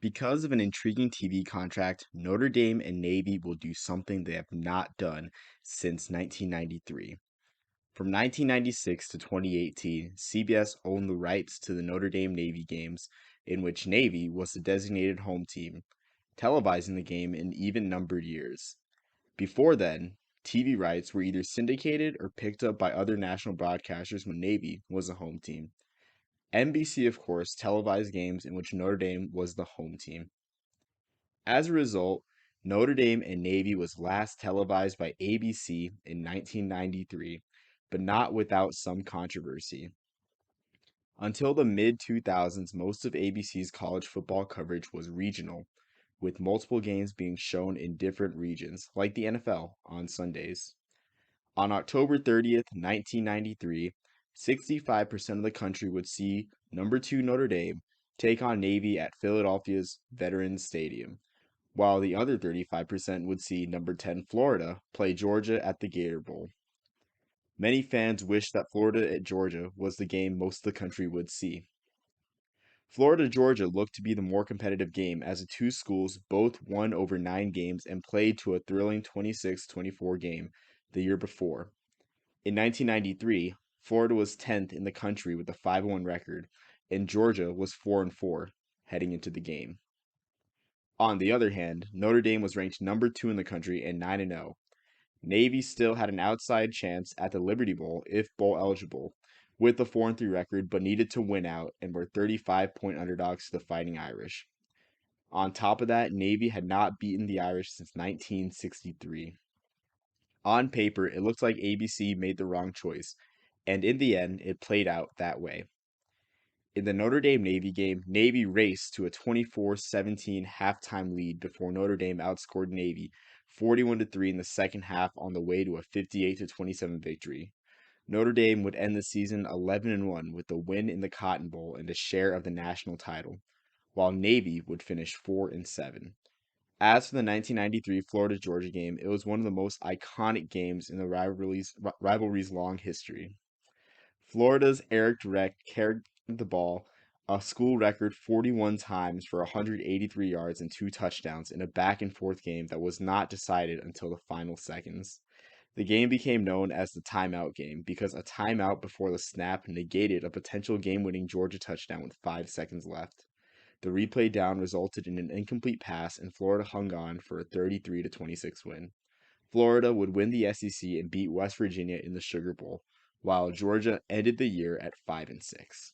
Because of an intriguing TV contract, Notre Dame and Navy will do something they have not done since 1993. From 1996 to 2018, CBS owned the rights to the Notre Dame Navy games, in which Navy was the designated home team, televising the game in even numbered years. Before then, TV rights were either syndicated or picked up by other national broadcasters when Navy was the home team. NBC, of course, televised games in which Notre Dame was the home team. As a result, Notre Dame and Navy was last televised by ABC in 1993, but not without some controversy. Until the mid 2000s, most of ABC's college football coverage was regional, with multiple games being shown in different regions, like the NFL, on Sundays. On October 30th, 1993, 65% of the country would see number 2 Notre Dame take on Navy at Philadelphia's Veterans Stadium, while the other 35% would see number 10 Florida play Georgia at the Gator Bowl. Many fans wish that Florida at Georgia was the game most of the country would see. Florida Georgia looked to be the more competitive game as the two schools both won over 9 games and played to a thrilling 26-24 game the year before. In 1993, Florida was 10th in the country with a 5-1 record, and Georgia was 4-4 heading into the game. On the other hand, Notre Dame was ranked number 2 in the country and 9-0. Navy still had an outside chance at the Liberty Bowl if bowl eligible, with a 4-3 record, but needed to win out and were 35-point underdogs to the Fighting Irish. On top of that, Navy had not beaten the Irish since 1963. On paper, it looked like ABC made the wrong choice, and in the end, it played out that way. In the Notre Dame Navy game, Navy raced to a 24-17 halftime lead before Notre Dame outscored Navy 41-3 in the second half on the way to a 58-27 victory. Notre Dame would end the season 11-1 with a win in the Cotton Bowl and a share of the national title, while Navy would finish 4-7. As for the 1993 Florida-Georgia game, it was one of the most iconic games in the rivalry's long history. Florida's Eric Direct carried the ball a school record 41 times for 183 yards and 2 touchdowns in a back-and-forth game that was not decided until the final seconds. The game became known as the timeout game because a timeout before the snap negated a potential game-winning Georgia touchdown with 5 seconds left. The replay down resulted in an incomplete pass, and Florida hung on for a 33-26 win. Florida would win the SEC and beat West Virginia in the Sugar Bowl, while Georgia ended the year at 5-6.